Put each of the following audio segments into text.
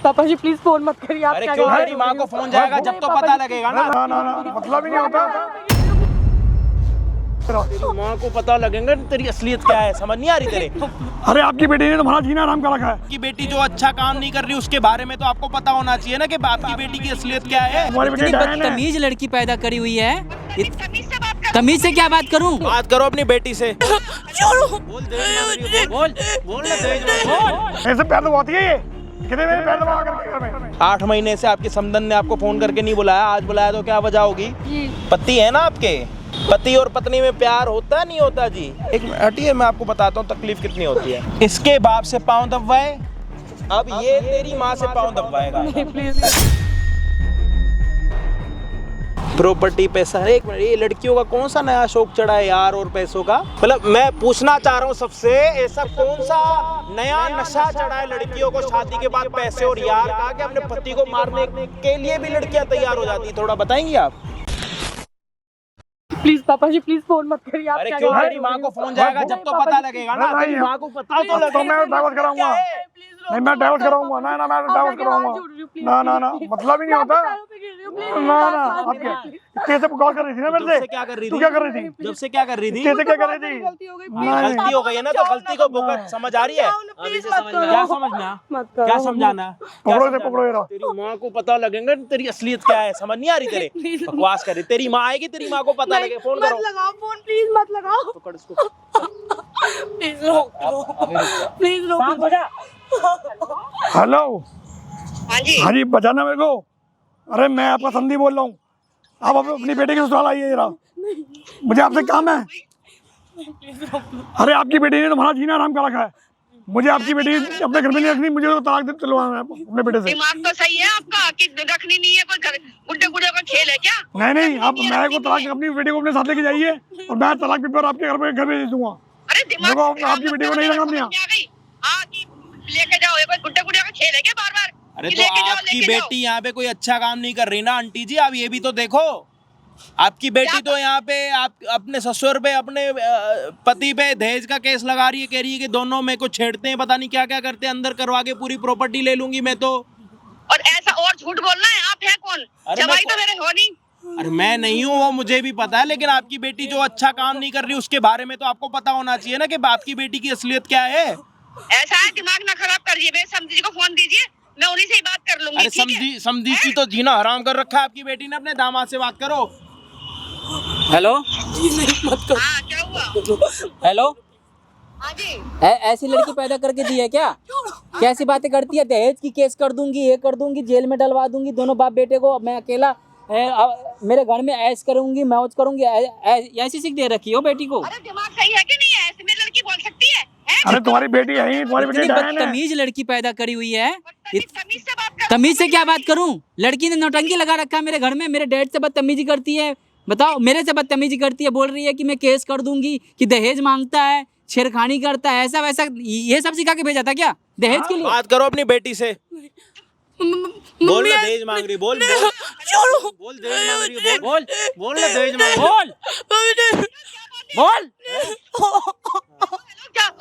पापा जी please phone मत करिए आप। अरे क्यों? तेरी माँ को फोन जाएगा जब तो पता लगेगा ना। ना मतलब ही नहीं होता। तेरी माँ को पता लगेगा तेरी असलियत क्या है, समझ नहीं आ रही तेरे? अरे आपकी बेटी ने तुम्हारा जीना आराम कर रखा है। आपकी बेटी जो अच्छा काम नहीं कर रही उसके बारे में तो आपको पता होना चाहिए ना कि आपकी बेटी की असलियत क्या है। तुम्हारी बेटी इतनी डायन है। बदतमीज लड़की पैदा करी हुई है। तमीज से क्या बात करूं? बात करो अपनी बेटी से। बोल बोल ना तेज बोल। ऐसे पैर दबाती है ये। कितने मेरे पैर दबा करके घर में। 8 महीने से आपके समधन ने आपको फोन करके नहीं बुलाया, आज बुलाया तो क्या वजह होगी? पति है ना आपके, पति और पत्नी में प्यार होता नहीं होता जी? एक मिनट हटिए, मैं आपको बताता हूँ तकलीफ कितनी होती है। इसके बाप से पाँव दबवाए, अब ये तेरी माँ से पाँव दबवाएगा। प्रॉपर्टी पैसा, एक मिनट, ये लड़कियों का कौन सा नया शौक चढ़ा है यार और पैसों का? मतलब मैं पूछना चाह रहा हूँ सबसे, ऐसा कौन सा नया नशा चढ़ा है लड़कियों को शादी के बाद पैसे और यार का कि अपने पति को मारने के लिए भी लड़कियां तैयार हो जाती है? थोड़ा बताएंगी आप? प्लीज पापा जी प्लीज फोन मत करिए आप। अरे क्यों? तेरी माँ को फोन जाएगा जब तो पता लगेगा ना। तेरी माँ को पता तो लगेगा। तो मैं डाइवोर्स कराऊंगा। नहीं मैं डाइवोर्स कराऊंगा। ना मैं डाइवोर्स कराऊंगा। ना मतलब ही नहीं होता। ना आपके कैसे कॉल कर रही थी ना मेरे से? क्या कर रही तू थी? क्या कर रही थी? जब से क्या कर रही थी? कैसे क्या कर रही थी? गलती हो गई है ना, तो गलती को भुगत समझ आ रही है? क्या समझना? क्या समझाना? पकड़ो इसे, पकड़ो ये रहा। तेरी माँ को पता लगेगा तेरी असलियत क्या है, समझ नहीं आ रही तेरे? बकवास कर रही। तेरी माँ आएगी, तेरी माँ को पता लगे। फोन करो। मत लगाओ फोन, प्लीज मत लगाओ। पकड़ इसको। प्लीज रोक दो, प्लीज रोक दो। हेलो। हाँ जी बचाना मेरे को। अरे मैं आपका संदीप बोल रहा हूँ। आप अपनी बेटे की ससुराल आइए जरा, मुझे आपसे काम है। अरे आपकी बेटी ने तुम्हारा जीना आराम कर रखा है। मुझे आपकी बेटी अपने घर में नहीं रखनी, मुझे तो तलाक दिलवाना है अपने बेटे से। दिमाग तो सही है आपका कि रखनी नहीं है, कोई घर गुड्डे गुड्डे का खेल है क्या? नहीं आप मैं को तलाक, अपनी बेटी को अपने साथ लेके जाइए और मैं तलाक पेपर आपके घर में भेज दूंगा। अरे दिमाग आपकी बेटी को नहीं रखना अपने यहाँ। लेके जाओ, कोई गुड्डे गुड्डे का खेल है क्या बार बार? अरे तो आपकी बेटी यहाँ पे कोई अच्छा काम नहीं कर रही ना आंटी जी, आप ये भी तो देखो। आपकी बेटी तो यहाँ पे आप अपने ससुर पे, अपने पति पे दहेज का केस लगा रही है, कह रही है कि दोनों में को छेड़ते हैं, पता नहीं क्या क्या करते हैं, अंदर करवा के पूरी प्रॉपर्टी ले लूंगी मैं तो। और ऐसा और झूठ बोलना है? आप हैं कौन? जवाई तो मेरे हो नहीं। अरे मैं नहीं हूँ, वो मुझे भी पता है, लेकिन आपकी बेटी जो अच्छा काम नहीं कर रही उसके बारे में तो आपको पता होना चाहिए ना कि आपकी बेटी की असलियत क्या है। ऐसा है, दिमाग ना खराब करिए। समझी जी को फोन दीजिए, मैं उन्हीं से ही बात कर लूंगी। अरे समझी की तो जीना हराम कर रखा है आपकी बेटी ने। अपने दामाद से बात करो। हेलो। हाँ क्या हुआ? हेलो। हाँ जी। ऐसी लड़की पैदा करके दी है क्या? कैसी बातें करती है? दहेज की केस कर दूंगी, ये कर दूंगी, जेल में डलवा दूंगी दोनों बाप बेटे को। मैं अकेला मेरे घर में ऐश करूंगी, मौज करूंगी, ऐसी सीख दे रखी हो बेटी को। अरे दिमाग सही है कि नहीं है? ऐसे में लड़की बोल सकती है? अरे तुम्हारी बेटी है ही, तुम्हारी बेटी इतनी डायन है। बदतमीज लड़की पैदा करी हुई है। तमीज से बात कर। तमीज से क्या बात करूं? लड़की ने नौटंकी लगा रखा है मेरे घर में, मेरे डैड से बदतमीजी करती है। बताओ, मेरे से बदतमीजी करती है, बोल रही है कि मैं केस कर दूंगी, कि दहेज मांगता है, छेड़खानी करता है, ऐसा वैसा। ये सब सिखा के भेजा था क्या दहेज के लिए? बात करो अपनी बेटी से। बोल ना दहेज मांग रही, बोल बोल बोल दहेज मांग रही, बोल बोल ना दहेज मांग बोल बोल।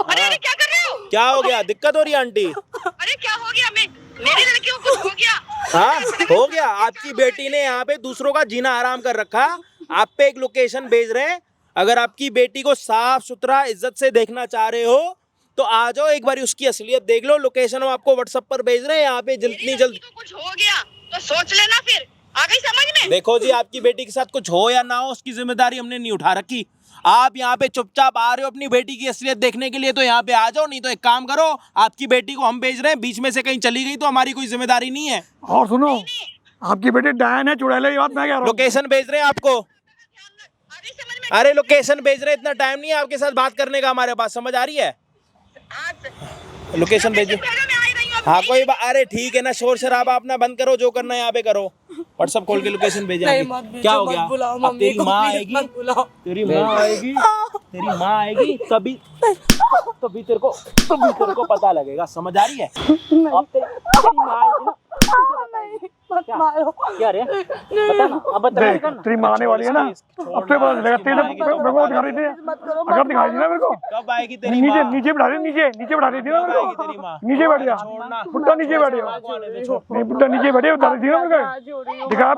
अरे क्या कर रहे हो? क्या हो गया? दिक्कत हो रही है आंटी? अरे क्या हो गया? मेरी लड़की को कुछ हो गया? हाँ हो गया। आपकी बेटी ने यहाँ पे दूसरों का जीना आराम कर रखा। आप पे एक लोकेशन भेज रहे हैं, अगर आपकी बेटी को साफ सुथरा इज्जत से देखना चाह रहे हो तो आ जाओ, एक बार उसकी असलियत देख लो। लोकेशन हम आपको व्हाट्सएप पर भेज रहे हैं। यहाँ पे जितनी जल्द कुछ हो गया तो सोच लेना, फिर आ गई समझ में? देखो जी, आपकी बेटी के साथ कुछ हो या ना हो उसकी जिम्मेदारी हमने नहीं उठा रखी। आप यहाँ पे चुपचाप आ रहे हो अपनी बेटी की असलियत देखने के लिए, तो यहाँ पे आ जाओ। नहीं तो एक काम करो, आपकी बेटी को हम भेज रहे हैं, बीच में से कहीं चली गई तो हमारी कोई जिम्मेदारी नहीं है। और सुनो, आपकी बेटी डायन है, चुड़ैल है, ये बात मैं कह रहा हूँ। लोकेशन भेज रहे हैं आपको। अरे लोकेशन भेज रहे हैं, इतना टाइम नहीं है आपके साथ बात करने का हमारे पास, समझ आ रही है? लोकेशन भेजो। हाँ कोई बात। अरे ठीक है ना, शोर शराबा अपना बंद करो, जो करना है यहाँ पे करो। व्हाट्सएप खोल के लोकेशन भेजा। क्या हो गया? अब तेरी माँ आएगी, तेरी माँ आएगी तभी तेरे को पता लगेगा, समझ आ रही है? अब तेरी माँ आएगी ना, मत मारो। क्या रे बता ना, अब बदतमीजी देख करना। तेरी मारने वाली है ना, अब तो पता चलेगा। तेरे मेरे को दिखा रही थी, अगर दिखाई थी ना मेरे को, कब आएगी तेरी नीचे माँ? नीचे बैठा रही, नीचे बैठा रही थी ना मेरे आएगी तेरी को, माँ? नीचे बैठ जा, छोड़ना। बुड्ढा नीचे बैठ जा, नहीं बुड्ढा नीचे बैठे बता रही थी ना मेरे को, दिखा।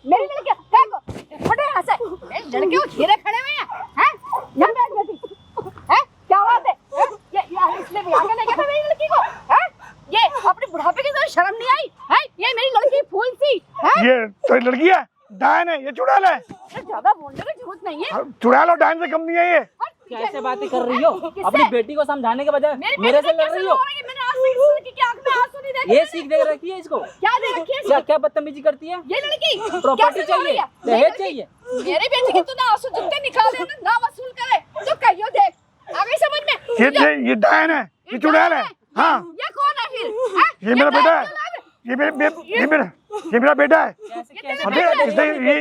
मेरी लड़की क्या को फटे यहाँ से लड़के को खीरे खड़े हुए हैं यहाँ बैठ बेटी हैं, क्या बात है ये इसलिए भी आगे लेके मेरी लड़की को हैं, ये अपने बुढ़ापे की तरह शर्म नहीं आई है, ये मेरी लड़की फूल सी है, ये तो लड़की है, डायन है, ये चुड़ैल है, ज्यादा बोलने की जरूरत नहीं है। चुड़ैल और डायन से कम नहीं है ये। कैसे बातें कर रही हो? अपनी बेटी को समझाने के बजाय मेरे से लड़ रही हो। मैंने आज तक इस लड़की की आंख में आंसू नहीं देखे। ये सीख दे रखी है इसको, क्या दे रखी है? क्या क्या बदतमीजी करती है? ये लड़की प्रॉपर्टी चाहिए, दहेज चाहिए। मेरी बेटी की तूने आंसू जितने निकाले ना वसूल करे तो कहियो देख आ गई समझ में। ये डायन है, ये चुड़ैल है। हाँ ये कौन है फिर हैं? ये मेरा बेटा है, ये मेरा बेटा है।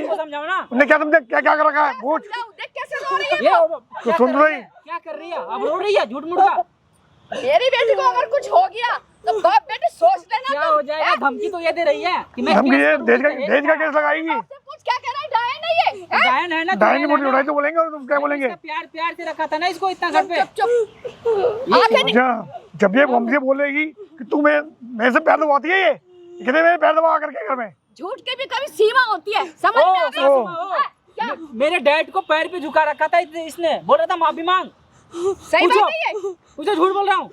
समझाओ ना, उन्हें क्या समझा, क्या क्या कर रखा है, पूछ। देख कैसे रो रही है। तू सुन रही? क्या कर रही है? अब रो रही है झूठ मूठ का। मेरी बेटी को अगर कुछ हो गया तो बाप बेटी सोच लेना। क्या हो जाएगा? धमकी तो ये दे रही है कि मैं हम ये दहेज का केस लगाएगी। पूछ क्या कह रहा है, डायन है ये हैं? डायन है ना, डायन की मोटी उड़ाई तो बोलेंगे, और तुम क्या बोलेंगे? इसका प्यार प्यार से रखा था ना इसको इतना घर पे। चुप आंखें नहीं। अच्छा, जब ये हमसे बोलेगी कि तू मेरे से पैर दबाती है, ये कितने मेरे पैर दबा करके घर में। झूठ की भी कभी सीमा होती है, समझ में आ गया? ओ, क्या मेरे डैड को पैर पे झुका रखा था इसने, बोल रहा था माफी मांग। सही बात है ये? पूछो, झूठ बोल रहा हूँ।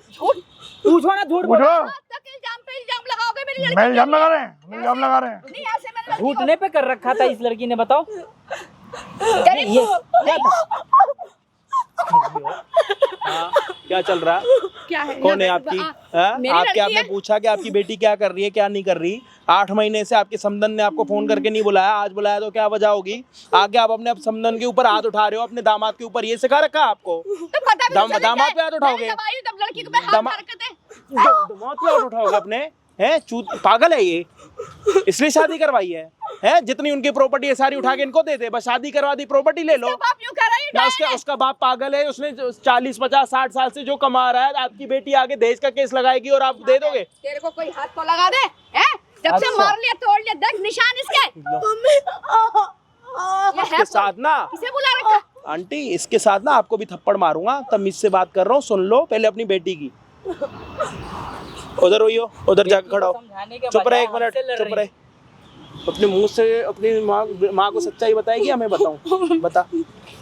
पूछो ना, झूठ बोल पूछो। आज तक इल्जाम पे इल्जाम लगाओगे मेरी लड़की मैं इल्जाम लगा रहे हैं, हम इल्जाम लगा रहे हैं। नहीं ऐसे मेरी लड़की झूठने पे कर रखा था इस लड़की ने, बताओ तेरी- ये क्या था? हाँ, क्या चल रहा? क्या है कौन है आपकी? हाँ? मेरी आपके लड़की आपने है। पूछा कि आपकी बेटी क्या कर रही है, क्या नहीं कर रही? 8 महीने से आपके समधन ने आपको फोन करके नहीं बुलाया, आज बुलाया तो क्या वजह होगी? आगे आप अपने समधन के ऊपर हाथ उठा रहे हो, अपने दामाद के ऊपर, ये सिखा रखा है आपको? तो पता भी नहीं चला दामाद क्या पे हाथ उठाओगे? मैंने दबाई तब लड़की को मैं हाथ दामा- मार के दे। दामाद पे हाथ उठाओगे अपने? हैं चूत पागल है ये, इसलिए शादी करवाई है? हैं जितनी उनकी प्रॉपर्टी है सारी उठा के इनको दे दे, बस शादी करवा दी, प्रॉपर्टी ले लो। बाप यूं कह रहा है, क्या उसका बाप पागल है? उसने 40 50 60 साल से जो कमा रहा है, आपकी बेटी आगे दहेज का केस लगाएगी और आप दे दोगे? तेरे को कोई हाथ तो लगा दे हैं? जब से अच्छा। मार लिया तोड़ लिया, देख निशान इसके। ये है इसके साथ ना किसे बुला रखा? आंटी, इसके साथ ना आपको भी थप्पड़ मारूंगा, तमीज से बात कर रहा हूँ, सुन लो पहले अपनी बेटी की। उधर होइयो, उधर जाकर खड़ा हो, समझाने के चुप रहे, एक बजाय मिनट हमसे लड़ चुप रही। रहे। अपने मुंह से अपनी माँ को सच्चाई बताएगी या मैं बताऊं? बता।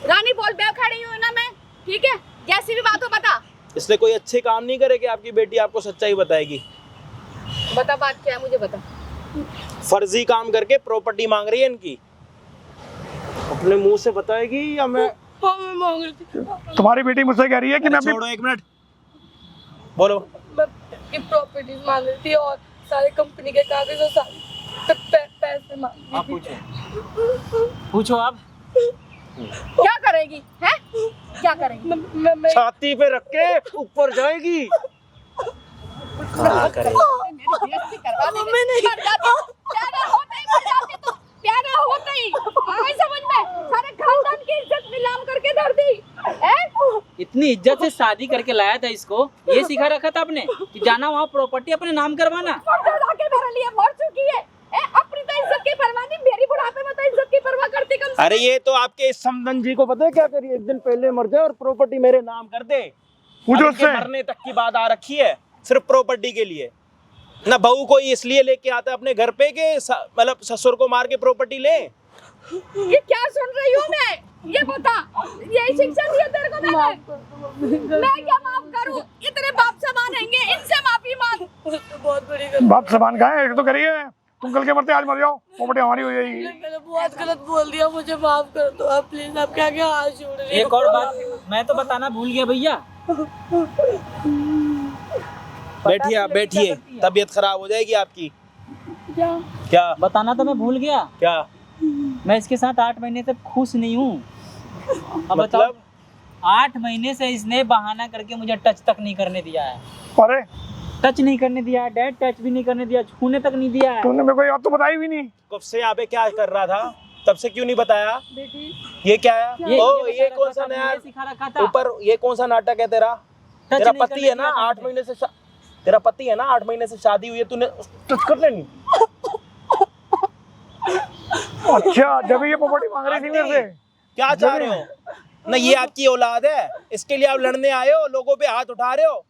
रानी बोल, मैं खड़ी हूँ ना मैं, ठीक है? जैसी भी बात हो बता। इसलिए कोई अच्छे काम नहीं करे कि आपकी बेटी आपको सच्चाई बताएगी। बता बात क्या है, मुझे बता। फर्जी काम करके प्रॉपर्टी मांग रही है इनकी, अपने मुंह से बताएगी या मैं? मैं मांग रही थी तुम्हारी बेटी मुझसे कह रही है कि मैं अपनी छोड़ो, एक मिनट बोलो। कि प्रॉपर्टीज मांग रही थी और सारे कंपनी के कागज और सारे पैसे मांग रही आप थी। पूछो आप। क्या करेगी हैं? क्या करेगी? मैं छाती पे रख के ऊपर जाएगी। क्या करेगी? मेरी बेइज्जती करवा देगी। मर जाती तू, प्यारा होते ही मर जाती तू, प्यारा होते ही। आ गई समझ में? सारे खानदान की इज्जत नीलाम करके धर दी हैं? इतनी इज्जत से शादी करके लाया था इसको, ये सिखा रखा था आपने कि जाना वहाँ प्रॉपर्टी अपने नाम करवाना। मर जाके मेरे लिए मर चुकी है। अपनी तो इज्जत की परवाह नहीं, मेरी बुढ़ापे में तो इज्जत की परवाह करती कम से अरे ये तो आपके इस समधन जी को पता है क्या करिए, एक दिन पहले मर जाए और प्रॉपर्टी मेरे नाम कर दे। पूछो अब इनके उससे। मरने तक की बात आ रखी है, सिर्फ प्रॉपर्टी के लिए। ना बहू को इसलिए लेके आता है अपने घर पे कि मतलब ससुर को मार के प्रॉपर्टी ले। ये क्या सुन रही हूँ मैं? ये बता, यही शिक्षा दी है तेरे को मैंने? मैं क्या माफ करूँ? इतने बाप समान हैंगे, इनसे माफी मांग। बहुत बड़ी गलती, बाप जबान का है, एक तो करिए तुम कल के मरते आज मर जाओ, प्रॉपर्टी हमारी हो जाएगी। मैंने बहुत गलत बोल दिया, मुझे माफ कर दो आप प्लीज। आप क्या क्या हाथ जोड़ रही हो? एक और बात मैं तो बताना भूल गया भैया। बैठिए आप, बैठिए, तबीयत खराब हो जाएगी आपकी। क्या? क्या बताना तो मैं भूल गया, क्या मैं इसके साथ 8 महीने से खुश नहीं हूँ। अब बताओ, मतलब? 8 महीने से इसने बहाना करके मुझे टच तक नहीं करने दिया है। अरे टच नहीं करने दिया है, डैड टच भी नहीं करने दिया, छूने तक नहीं दिया है। तुमने मेरे को ये बात तो बताई भी नहीं। कब से यहाँ पे क्या कर रहा था, तब से क्यों नहीं बताया? बेटी ये क्या है? ओ ये बता कौन रखा सा था, नया ये सिखा रखा था। ऊपर, ये कौन सा नाटक है तेरा? टच तेरा नहीं पति करने है ना, दिया था 8 महीने से तेरा पति है ना, 8 महीने से शादी हुई है, तूने टच करने नहीं? अच्छा, जब ये प्रॉपर्टी मांग रही थी मेरे से। क्या चाह रहे हो? ना ये आपकी औलाद है, इसके लिए आप लड़ने आए हो, लोगों पे हाथ उठा रहे हो?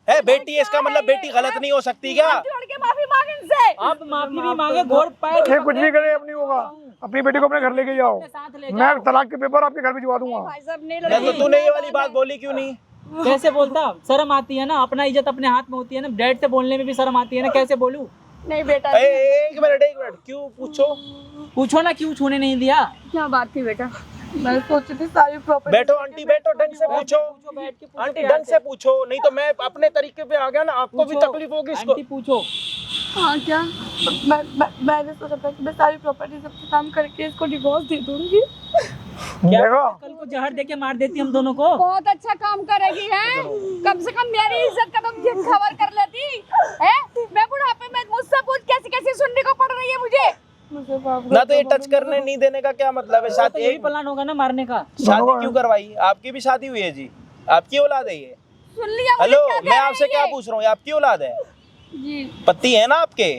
है बेटी है, इसका मतलब बेटी गलत नहीं हो सकती क्या? लड़के माफी मांग इनसे। आप माफी भी मांगे, घोर पाए ये कुछ नहीं करे, अपनी होगा, अपनी बेटी को अपने घर लेके जाओ, साथ ले मैं तलाक के पेपर आपके घर भिजवा दूंगा। भाई साहब नहीं तो लड़के तूने ये वाली बात बोली क्यों नहीं? कैसे बोलता? शर्म आती है ना, अपना इज्जत अपने हाथ में होती है ना, डैड से बोलने में भी शर्म आती है ना, कैसे बोलूं? नहीं बेटा। एक मिनट, क्यों पूछो? पूछो ना, क्यों छूने नहीं दिया? क्या बात थी बेटा? मैं सोची थी सारी प्रॉपर्टी। बैठो आंटी, बैठो, ढंग से पूछो आंटी, ढंग से पूछो, नहीं तो मैं अपने तरीके पे आ गया ना, आपको भी तकलीफ होगी। इसको आंटी पूछो। हाँ क्या? मैंने सोचा था कि मैं सारी प्रॉपर्टी सबके नाम करके इसको डिवोर्स दे दूंगी। देखो कल को जहर देके मार देती हम दोनों को। बहुत अच्छा काम करेगी है, कम से कम मेरी इज्जत का तुम खबर कर लेती है। मैं बुढ़ापे में मुझसे पूछ कैसी कैसी सुनने को पड़ रही है मुझे। मुझे माफ ना तो ये टच करने नहीं देने का क्या मतलब है? तो शादी यही प्लान होगा ना मारने का। शादी क्यों करवाई? आपकी भी शादी हुई है जी, आपकी औलाद है ये। सुन लिया? हेलो, मैं आपसे क्या पूछ रहा हूँ, आपकी औलाद है? जी पति है ना आपके?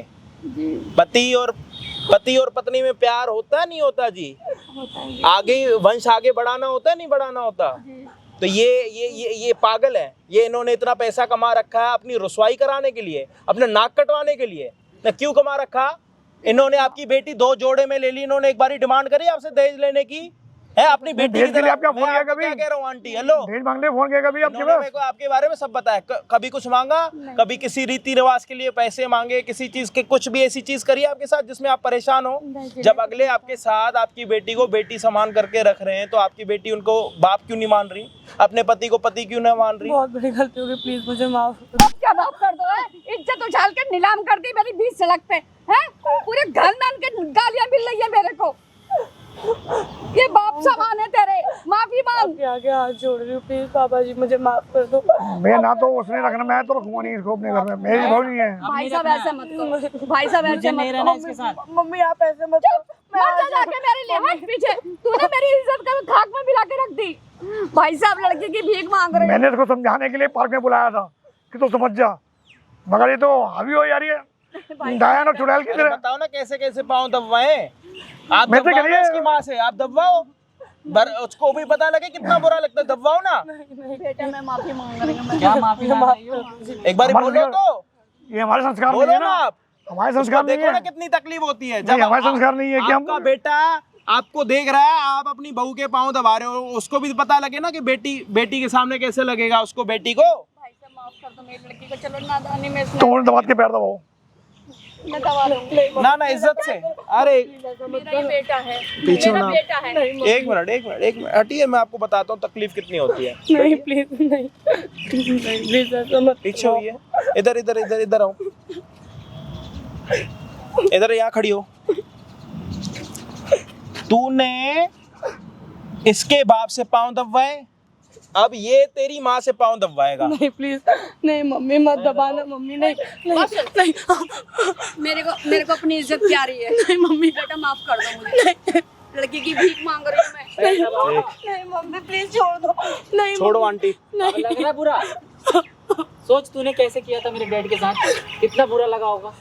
जी पति और पत्नी में प्यार होता नहीं होता जी? होता है। आगे वंश आगे बढ़ाना होता है, नहीं बढ़ाना होता? तो ये पागल है, ये इन्होंने इतना पैसा कमा रखा है अपनी रुसवाई कराने के लिए, अपने नाक कटवाने के लिए ना? क्यों कमा रखा? इन्होंने आपकी बेटी 2 जोड़े में ले ली, इन्होंने एक बारी डिमांड करी आपसे दहेज लेने की है? अपनी बेटी दहेज की के लिए तरह- आपका फोन मैं आया आपको कभी? क्या कह रहा हूँ आंटी? हेलो, दहेज मांगने फोन किया कभी आपके इन्होंने पास? मेरे को आपके बारे में सब बताया, कभी कुछ मांगा, कभी किसी रीति रिवाज के लिए पैसे मांगे, किसी चीज के, कुछ भी ऐसी चीज करी आपके साथ जिसमें आप परेशान हो? जब अगले आपके साथ आपकी बेटी को बेटी समान करके रख रहे हैं, तो आपकी बेटी उनको बाप क्यों नहीं मान रही? अपने पति को पति क्यों नहीं मान रही? बहुत बड़ी गलती हो गई, प्लीज मुझे माफ कर दो। क्या माफ कर दो है? इज्जत उछाल के नीलाम कर दी मेरी 20 सड़क पे है। पूरे खानदान के गालियां मिल रही है मेरे को। ये बाप समान है तेरे, माफी मांग। आपके आगे हाथ जोड़ रही हूँ, प्लीज पापा जी मुझे माफ कर दो। मैं ना तो उसने रखना, मैं तो रखूंगा नहीं इसको अपने घर में, मेरी भाव नहीं है। भाई साहब ऐसे मत करो, भाई साहब ऐसे नहीं मत रहना करो। इसके साथ। मम्मी आप ऐसे मत करो। मर जा जाके मेरे लिए, हट पीछे। तूने मेरी इज्जत का खाक में मिला के रख दी। भाई साहब लड़के की भीख मांग रहे हैं। मैंने इसको समझाने के लिए पार्क में बुलाया था कि तो समझ जा, मगर ये तो हावी हो जा रही है डायन और चुड़ैल की अरे तरह। बताओ ना कैसे कैसे पाँव दबवाए? आप मैं तो दबवाओ करिए। ना उसकी माँ से, आप दबवाओ, उसको भी पता लगे कितना बुरा लगता है, दबवाओ ना। बेटा मैं माफी मांग रही हूँ। क्या माफी मांग रही हो? एक बार हमारे बोलो संस्कार- तो, ये हमारे संस्कार नहीं बोलो है ना ना, आप। हमारे संस्कार नहीं देखो ना है। कितनी तकलीफ होती है नहीं, हमारे संस्कार नहीं है कि हम- आपका बेटा आपको देख रहा है, आप अपनी बहू के पाँव दबा रहे हो, उसको भी पता लगे ना कि बेटी के सामने कैसे लगेगा उसको, बेटी को। भाई साहब माफ कर दो मेरी लड़की को। चलो नादानी में तो उन्हें दबा के पैर दबाओ। मैं दबा दूंगी। ना इज्जत से। अरे मेरा ही बेटा है, पीछे मेरा ना। बेटा है। एक मिनट हटिए, मैं आपको बताता हूँ तकलीफ कितनी होती है। नहीं प्लीज नहीं, प्लीज ऐसा मत पीछे हुई है, इधर इधर इधर इधर आओ, इधर यहाँ खड़ी हो। तूने इसके बाप से पाँव दबवाए, अब ये तेरी माँ से पाँव दबवाएगा। नहीं प्लीज नहीं मम्मी मत दबाना मम्मी, नहीं नहीं मेरे को अपनी इज्जत प्यारी है। नहीं मम्मी बेटा माफ कर दो मुझे। लड़की की भीख मांग रही हूँ मैं। नहीं मम्मी प्लीज छोड़ दो। नहीं छोड़ो आंटी। अब लग रहा है बुरा? सोच तूने कैसे किया था मेरे डैड के साथ, कितना बुरा लगा होगा।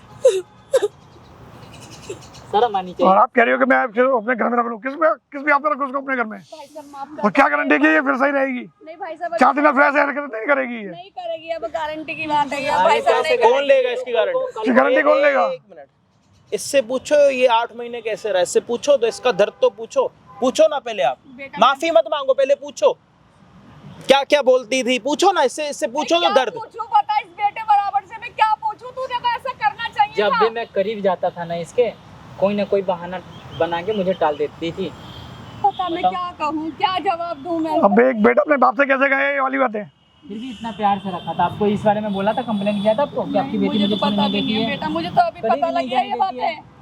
शर्म आनी और चाहिए। आप कह रही हो कि मैं आपको अपने घर में रख लूँ, किस भी आप रखो उसको अपने घर में? भाई साहब माफ और क्या गारंटी की ये फिर सही रहेगी? नहीं भाई साहब 4 दिन में फिर ऐसे हरकत नहीं करेगी ये। नहीं करेगी, अब गारंटी की बात है। भाई साहब नहीं कौन लेगा इसकी गारंटी? इसकी गारंटी कौन लेगा? एक मिनट, इससे पूछो ये 8 महीने कैसे रहा, इससे पूछो तो, इसका दर्द तो पूछो ना पहले आप। माफी मत मांगो, पहले पूछो क्या क्या बोलती थी, पूछो ना, इससे पूछो तो दर्द। पूछूं बता, इस बेटे बराबर से मैं क्या पूछूं? तूने को ऐसा करना चाहिए जब था। भी मैं करीब जाता था ना इसके, कोई ना कोई बहाना बना के मुझे टाल देती थी। पता मैं क्या कहूँ, क्या जवाब दूं मैं? अब एक बेटा अपने बाप से कैसे गए, ये वाली बात है। फिर भी इतना प्यार से रखा था। आपको इस बारे में बोला था, कंप्लेन किया था आपको कि आपकी बेटी मुझे मुझे तो छूने पता नहीं भी नहीं देती है है। बेटा, मुझे तो अभी करीब पता नहीं लग गया ये जाने बात देती है। है।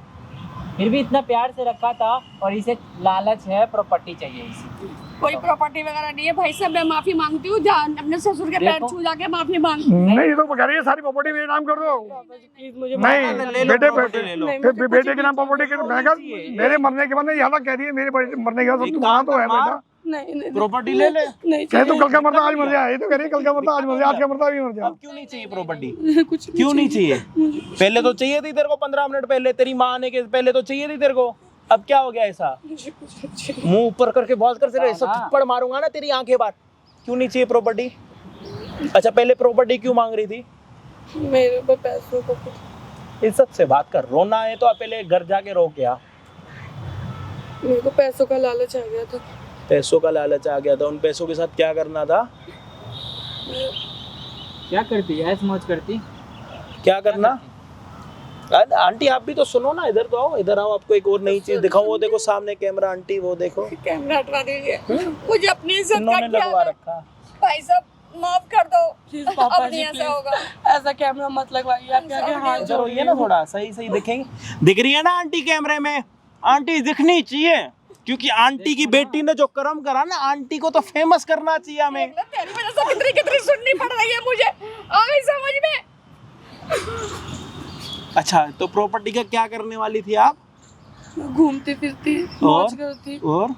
फिर भी इतना प्यार से रखा था, और इसे लालच है, प्रॉपर्टी चाहिए इसे। कोई प्रॉपर्टी वगैरह नहीं है भाई साहब, मैं माफी मांगती हूँ। अपने ससुर के पैर देखो। छू जाके माफी मांग। नहीं, ये तो कह रही है सारी प्रॉपर्टी मेरे नाम कर दो। प्लीज मुझे नहीं, ले लो, बेटे प्रॉपर्टी ले लो। फिर बेटे के नाम प्रॉपर्टी के मैं कहा, मेरे मरने के बाद यहाँ तक कह रही है, मेरे मरने के बाद सब तुम्हारा तो है बेटा। नहीं नहीं प्रॉपर्टी ले ले। नहीं कहे तो कल का मरता आज मर जाए, ये तो कह रही है कल का मरता आज मर जाए, आज का मरता भी मर जाए। अब क्यों नहीं चाहिए प्रॉपर्टी? कुछ क्यों नहीं चाहिए? पहले तो चाहिए थी तेरे को, 15 मिनट पहले, तेरी माँ आने के पहले तो चाहिए थी तेरे को। अब क्या हो गया ऐसा? मुंह ऊपर करके बहुत करते रहे, सब थप्पड़ मारूंगा ना तेरी आंखें बाहर। क्यों नहीं चाहिए प्रॉपर्टी? अच्छा पहले प्रॉपर्टी क्यों मांग रही थी? मेरे पे पैसों को कुछ, इज्जत से बात कर, रोना है तो आप पहले घर जाके रो के आ। मेरे को पैसों का लालच आ गया था। पैसों का लालच आ गया था, उन पैसों के साथ क्या करना था? क्या करती ऐश मौज करती? क्या करना? आंटी आप भी तो सुनो ना, इधर तो आओ, इधर आओ, आपको एक और नई चीज दिखाऊं। वो देखो सामने कैमरा, आंटी वो देखो कैमरा हटवा दीजिए, मुझे अपनी इज्जत का इन्होंने ख्याल लगवा है। रखा। भाई साहब माफ कर दो, प्लीज पापा अब जी नहीं ऐसा प्लीज होगा। ऐसा कैमरा मत लगवाइए, आपके आगे हाथ इधर जोड़ होइए ना थोड़ा, सही सही दिखेंगे। दिख रही है ना आंटी कैमरे में? आंटी दिखनी चाहिए, क्योंकि आंटी की बेटी ने जो कर्म करा ना, आंटी को तो फेमस करना चाहिए हमें। तेरी वजह से कितनी कितनी सुननी पड़ रही है मुझे, आ गई समझ में। अच्छा तो प्रॉपर्टी का क्या करने वाली थी आप? घूमती फिरती, मौज करती। और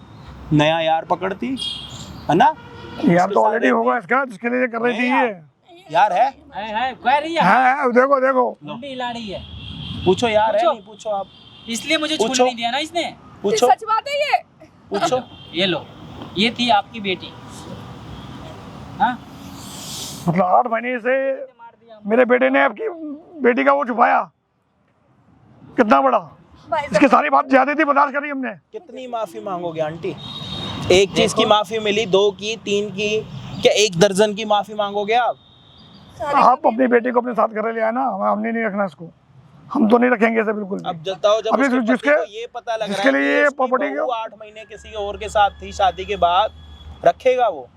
नया यार पकड़ती है ना? यार तो ऑलरेडी होगा इसका, जिसके लिए कर रही थी ये। यार है? है कह रही है है, देखो देखो। मुंडी हिला रही है। पूछो यार है पूछो। नहीं? पूछो आप, इसलिए मुझे पूछो। छूने नहीं दिया ना इसने। पूछो सच बात है ये। पूछो। ये लो, ये थी आपकी बेटी। हाँ मतलब 8 महीने से मेरे बेटे ने आपकी बेटी का वो छुपाया, कितना बड़ा। इसकी सारी बात ज्यादा थी, बर्दाश्त करी हमने। कितनी माफी मांगोगे आंटी? एक चीज की माफी मिली, 2 की, 3 की, क्या 1 दर्जन की माफी मांगोगे आप? आप अपनी बेटी को अपने साथ घर ले आए ना, हमने नहीं रखना इसको, हम तो नहीं रखेंगे इसे बिल्कुल भी। अब बताओ, जब अभी उसके पति जिसके- को ये पता लग रहा जिसके है लिए कि ये उसकी प्रॉपर्टी बहू को- 8 महीने किसी और के साथ थी शादी के बाद, रखेगा वो?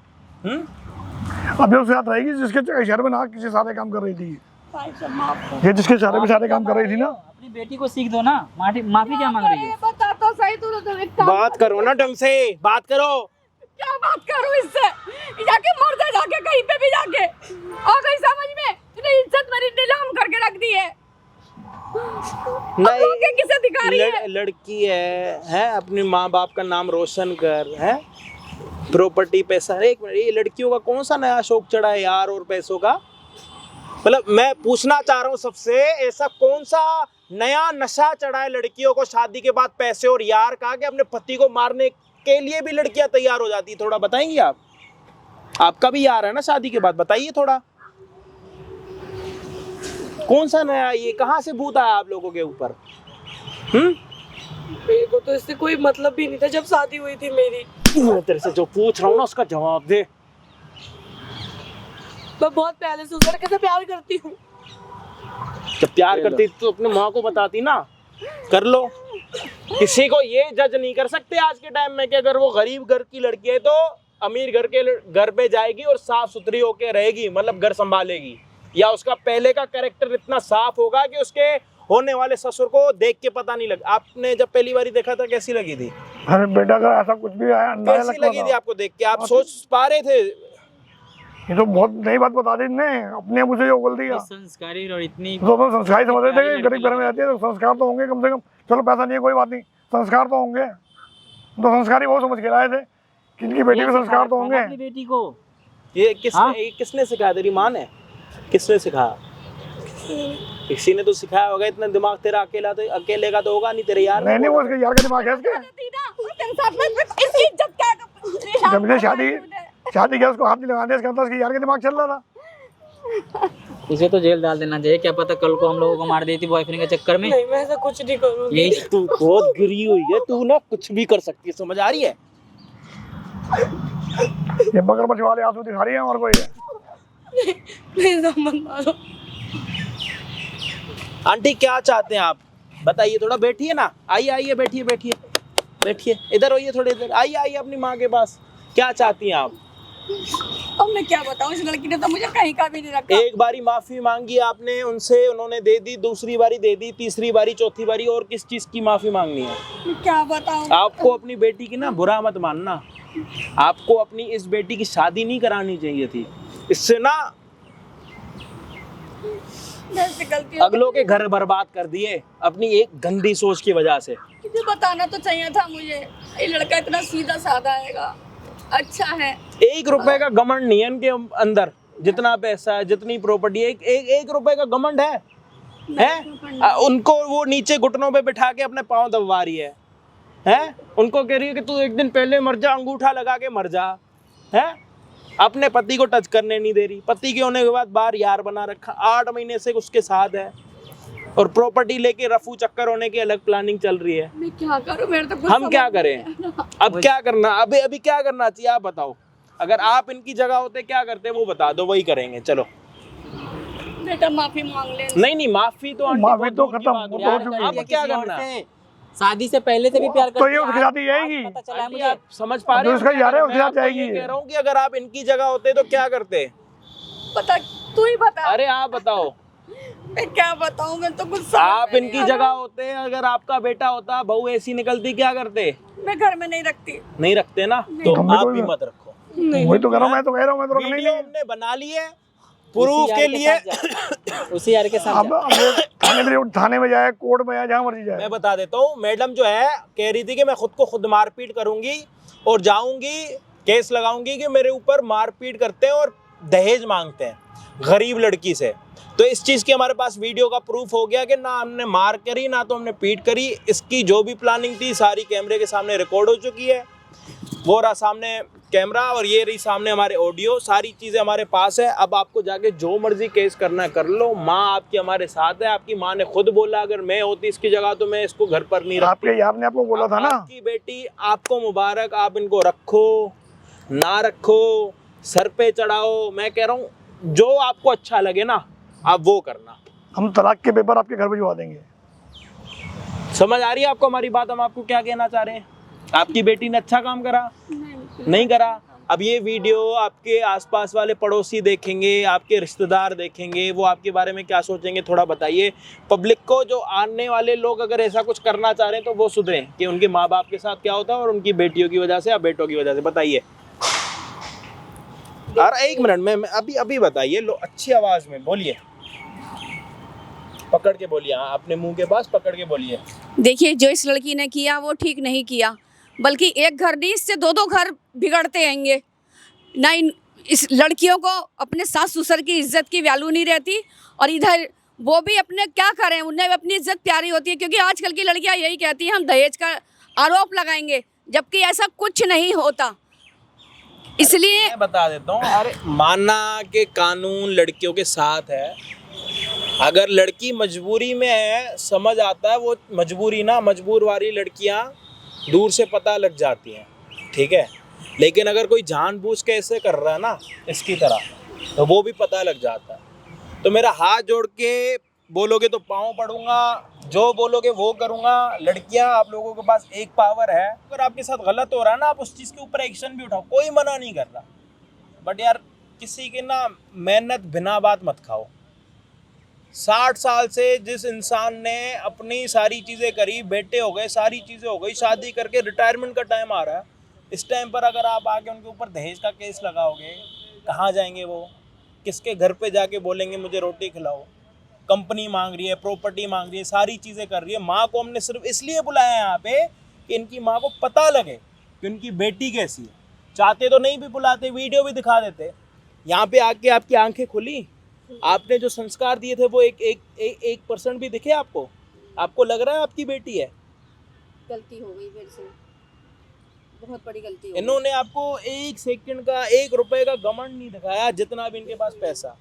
अभी उसके साथ रहेगी जिसके इशारे में ना किसी सारे काम कर रही थी भाई साहब माफ कर। ये, जिसके इशारे में सारे काम कर रही थी ना। अपनी बेटी को सीख दो ना, माफी क्या मांग रही है? बता तो सही, तू एक काम बात करो ना ढंग से, बात करो। क्या बात करूं इससे? जाके मर जा, जाके कहीं पे भी जाके। आ गई समझ में? तूने इज्जत मेरी नीलाम करके रख दी है। नहीं, आगे किसे दिखा रही है? लड़की है अपने माँ बाप का नाम रोशन कर, है प्रॉपर्टी पैसा। एक मिनट, ये लड़कियों का कौन सा नया शौक चढ़ा है यार और पैसों का? मतलब मैं पूछना चाह रहा हूँ सबसे, ऐसा कौन सा नया नशा चढ़ा है लड़कियों को शादी के बाद पैसे और यार का, कि अपने पति को मारने के लिए भी लड़कियां तैयार हो जाती है? थोड़ा बताएंगे आप? आपका भी यार है ना शादी के बाद, बताइए थोड़ा। कौन सा नया, ये कहाँ से भूत आया आप लोगों के ऊपर? मेरे को तो इससे कोई मतलब भी नहीं था जब शादी हुई थी मेरी। मैं तेरे से जो पूछ रहा हूँ ना उसका जवाब दे। मैं बहुत पहले से उस लड़के से प्यार करती हूँ। जब प्यार करती तो अपने माँ को बताती ना, कर लो। किसी को ये जज नहीं कर सकते आज के टाइम में कि अगर वो गरीब घर की लड़की है तो अमीर घर के घर पे जाएगी और साफ सुथरी होके रहेगी, मतलब घर संभालेगी, या उसका पहले का कैरेक्टर इतना साफ होगा कि उसके होने वाले ससुर को देख के पता नहीं लगा। आपने जब पहली बारी देखा था कैसी लगी थी? अरे बेटा अगर ऐसा कुछ भी आया अंदाजा कैसी लगता लगी थी था। आपको देख के? आप सोच पा रहे थे? ये तो बहुत नई बात बता दी ने, अपने मुझे जो बोल दिया। संस्कारी और इतनी तो मैं संस्कारी समझ रहे थे कि गरीब घर में रहती है तो संस्कार तो होंगे कम से कम। चलो पैसा नहीं है कोई बात नहीं, संस्कार तो होंगे। तो संस्कारी वो समझ के लाए थे कि इनकी बेटी में संस्कार तो होंगे। अपनी बेटी को ये हाँ? किसने सिखाया? तेरी माँ ने? किसने सिखाया? किसी ने तो सिखाया होगा। इतना दिमाग तेरा अकेले का तो होगा नहीं, तेरे यार। नहीं वो इसके यार का दिमाग है इसके। तेरे साथ में इसकी इज्जत क्या? जब ने शादी किया उसको हाथ नहीं लगाने इसका मतलब इसके यार का दिमाग चल रहा था। इसे तो जेल डाल देना चाहिए, क्या पता कल को हम लोगों को मार देती बॉयफ्रेंड के चक्कर में। नहीं मैं ऐसा कुछ नहीं करूँगी। यही तू बहुत गिरी हुई है, तू ना कुछ भी कर सकती है, समझ आ रही है? ये मगरमच्छ वाले आंसू दिखा रही है और कोई है। प्लीज मत मारो। आंटी क्या चाहते हैं आप बताइए? थोड़ा बैठिए ना, आइए बैठिए, इधर आइए, थोड़े इधर आइए अपनी माँ के पास। क्या चाहती हैं आप? अब मैं क्या बताऊं, इस लड़की ने तो मुझे कहीं का भी नहीं रखा। एक बारी माफी मांगी आपने उनसे, उन्होंने दे दी, दूसरी बारी दे दी, तीसरी बारी, चौथी बारी, और किस चीज की माफी मांगनी है? मैं क्या बताऊं? आपको अपनी बेटी की ना बुरा मत मानना, आपको अपनी इस बेटी की शादी नहीं करानी चाहिए थी। इससे ना अगलों के घर बर्बाद कर दिए अपनी एक गंदी सोच की वजह से। तुझे बताना तो चाहिए था मुझे, ये लड़का इतना सीधा साधा हैगा, अच्छा है। 1 रुपए का घमंड नहीं है इनके अंदर, जितना पैसा है, जितनी प्रॉपर्टी है, एक रुपए का घमंड है? उनको वो नीचे घुटनों पे बिठा के अपने पाँव दबवा रही है। हैं? उनको कह रही है कि तू एक दिन पहले मर जा, अंगूठा लगा के मर जा। हैं? अपने पति को टच करने नहीं दे रही। पति के होने के बाद बार यार बना रखा, 8 महीने से उसके साथ है, और प्रॉपर्टी लेके रफू चक्कर होने की अलग प्लानिंग चल रही है। मैं क्या करूं, मेरे तो कुछ हम समझ क्या नहीं करें? आ रहा। अब क्या करना, अभी क्या करना चाहिए आप बताओ। अगर आप इनकी जगह होते क्या करते वो बता दो, वही करेंगे। चलो बेटा माफी मांग ले। नहीं, माफी तो आंटी माफी बहुत तो दूर की खत्म, बात वो हो तो हो गई। चुकी है। अब क्या करना? शादी से पहले से भी प्यार करती तो ये है, उसके साथ ही आज जाएगी। पता चला है आंटी, मुझे। आप समझ पा रहे जो हो? उसका यार है उसके मैं साथ आपको जाएगी ये ये। कह रहा हूँ कि अगर आप इनकी जगह होते तो क्या करते? पता, तू ही बता। अरे आप बताओ। मैं क्या बताऊं, मैं तो कुछ समझ आप में नहीं इनकी आ जगह रहा। होते, अगर आपका बेटा होता, बहू ऐसी निकलती, क्या करते? मैं घर में नहीं रखती। नहीं रखते ना, तो हमें आप तो- भी मत रखो। वही तो कह रहा हूँ, मैं तो कह रहा हूँ, मैं तो रखना ही वीडियो नहीं। हमने बना ली है उसी प्रूफ यार के लिए। साथ जा। उसी यार के साथ अब जा। अब थाने में जाए, कोर्ट में जाए, जहाँ मर्जी जाए। मैं बता देता हूँ, मैडम जो है कह रही थी कि मैं खुद मारपीट करूंगी और जाऊंगी, केस लगाऊंगी कि मेरे ऊपर मारपीट करते हैं और दहेज मांगते हैं गरीब लड़की से। तो इस चीज़ की हमारे पास वीडियो का प्रूफ हो गया कि ना हमने मार करी, ना तो हमने पीट करी। इसकी जो भी प्लानिंग थी सारी कैमरे के सामने रिकॉर्ड हो चुकी है। वो रहा सामने कैमरा और ये रही सामने हमारे ऑडियो, सारी चीज़ें हमारे पास है। अब आपको जाके जो मर्जी केस करना है कर लो। माँ आपकी हमारे साथ है। आपकी माँ ने खुद बोला अगर मैं होती इसकी जगह तो मैं इसको घर पर नहीं रखती। आपके यार ने आपको बोला था ना। आपकी बेटी, आपको मुबारक, आप इनको रखो ना रखो, सर पे चढ़ाओ। मैं कह रहा हूँ जो आपको अच्छा लगे ना आप वो करना। हम तलाक के पेपर आपके घर भिजवा देंगे। समझ आ रही है आपको हमारी बात? हम आपको क्या कहना चाह रहे हैं? आपकी बेटी ने अच्छा काम करा? नहीं करा? अब ये वीडियो आपके आसपास वाले पड़ोसी देखेंगे, आपके रिश्तेदार देखेंगे, वो आपके बारे में क्या सोचेंगे थोड़ा बताइए। पब्लिक को, जो आने वाले लोग अगर ऐसा कुछ करना चाह रहे हैं तो वो सुधरें कि उनके माँ बाप के साथ क्या होता है और उनकी बेटियों की वजह से या बेटों की वजह से। बताइए। अरे एक मिनट में अभी बताइए, लो अच्छी आवाज में बोलिए, पकड़ के बोलिए। हाँ, अपने मुंह के पास पकड़ के बोलिए। देखिए, जो इस लड़की ने किया वो ठीक नहीं किया, बल्कि एक घर नहीं, इससे 2-2 घर बिगड़ते आएंगे ना। इस लड़कियों को अपने सास ससुर की इज्जत की वैल्यू नहीं रहती, और इधर वो भी अपने क्या करें, उन्हें भी अपनी इज्जत प्यारी होती है। क्योंकि आजकल की लड़कियां यही कहती हैं हम दहेज का आरोप लगाएंगे, जबकि ऐसा कुछ नहीं होता। इसलिए मैं बता देता हूँ, अरे माना कि कानून लड़कियों के साथ है, अगर लड़की मजबूरी में है, समझ आता है वो मजबूरी ना, मजबूर वाली लड़कियां दूर से पता लग जाती हैं, ठीक है। लेकिन अगर कोई जानबूझ के ऐसे कर रहा है ना इसकी तरह, तो वो भी पता लग जाता है। तो मेरा हाथ जोड़ के बोलोगे तो पाँव पड़ूंगा, जो बोलोगे वो करूंगा। लड़कियां, आप लोगों के पास एक पावर है, अगर आपके साथ गलत हो रहा है ना आप उस चीज़ के ऊपर एक्शन भी उठाओ, कोई मना नहीं कर रहा। बट यार किसी की ना मेहनत बिना बात मत खाओ। 60 साल से जिस इंसान ने अपनी सारी चीज़ें करी, बेटे हो गए, सारी चीज़ें हो गई, शादी करके रिटायरमेंट का टाइम आ रहा है, इस टाइम पर अगर आप आके उनके ऊपर दहेज का केस लगाओगे, कहाँ जाएंगे वो? किसके घर पे जाके बोलेंगे मुझे रोटी खिलाओ? कंपनी मांग रही है, प्रॉपर्टी मांग रही है, सारी चीज़ें कर रही है। माँ को हमने सिर्फ इसलिए बुलाया है यहाँ पे कि इनकी माँ को पता लगे कि उनकी बेटी कैसी है। चाहते तो नहीं भी बुलाते, वीडियो भी दिखा देते। यहाँ पे आके आपकी आंखें खुली, आपने जो संस्कार दिए थे वो एक परसेंट भी दिखे आपको? आपको लग रहा है आपकी बेटी है? गलती हो गई मेरे से, बहुत बड़ी गलती हो गई। इन्होंने आपको 1 सेकंड का, 1 रुपए का घमंड नहीं दिखाया, जितना भी इनके पास पैसा।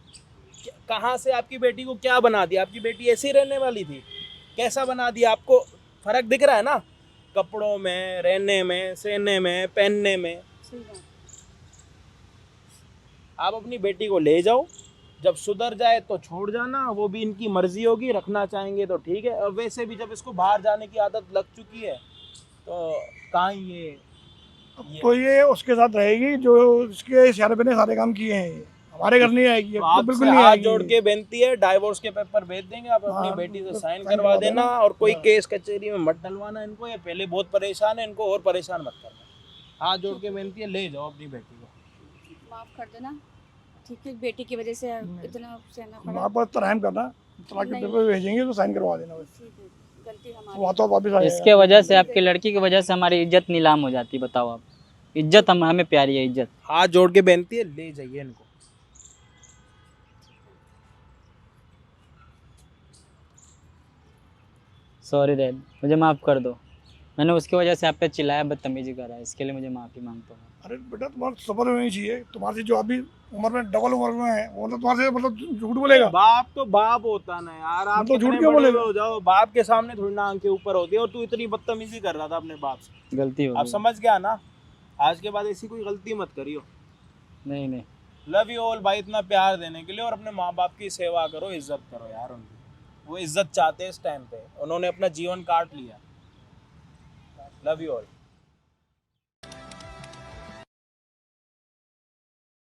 कहाँ से आपकी बेटी को क्या बना दिया? आपकी बेटी ऐसी रहने वाली थी, कैसा बना दिया? आपको फर्क दिख रहा है ना, कपड़ों में, रहने में, सहने में, पहनने में। सही बात। आप अपनी बेटी को ले जाओ, जब सुधर जाए तो छोड़ जाना, वो भी इनकी मर्जी होगी, रखना चाहेंगे तो ठीक है। और वैसे भी जब इसको बाहर जाने की आदत लग चुकी है तो कहाँ ये तो ये उसके साथ रहेगी जो इसके इशारे पे ने सारे काम किए हैं। ये हमारे घर नहीं आएगी, तो तो आपसे बिल्कुल नहीं हाथ आएगी। जोड़ के बेनती है, डाइवोर्स के पेपर भेज देंगे, आप अपनी हाँ, बेटी से तो साइन साइन करवा करवा देना। देना। और कोई हाँ। केस कचहरी में मत डलवाना इनको, ये पहले बहुत परेशान है, इनको और परेशान मत करना। हाथ जोड़ के बेनती है, ले जाओ अपनी बेटी को। माफ कर देना, ठीक है। बेटी की वजह से इतना सहना पड़ा। वहाँ पर तो रहम करना, तलाक के पेपर भेजेंगे तो साइन करवा देना बस। ठीक है, गलती हमारी। वहाँ तो वापस आ जाएगा। इसके वजह से, आपकी लड़की की वजह से हमारी इज्जत नीलाम हो जाती। बताओ आप, इज्जत हमें प्यारी है, इज्जत। हाथ जोड़ के बेनती है, ले जाइए इनको। सॉरी डैड, मुझे माफ़ कर दो। मैंने उसकी वजह से आप पे चिल्लाया, बदतमीजी करा है, इसके लिए मुझे माफ़ी मांगता हूँ। अरे बेटा तुम्हारा सबर होनी चाहिए, तुम्हारे से जो अभी उम्र में डबल उम्र में है वो तो तुम्हारे से मतलब झूठ बोलेगा। बाप तो बाप होता ना यार, आप तो झूठ कितने क्यों बड़े बोलेगा? हो जाओ, बाप के सामने थोड़ी ना आंखें ऊपर होती है। और तू इतनी बदतमीजी कर रहा था अपने बाप से, गलती हो आप गई। समझ गया ना? आज के बाद ऐसी कोई गलती मत करियो। नहीं नहीं, लव यू ऑल भाई, इतना प्यार देने के लिए। और अपने माँ बाप की सेवा करो, इज्जत करो यार उनकी, वो इज्जत चाहते हैं इस टाइम पे, उन्होंने अपना जीवन काट लिया। Love you all.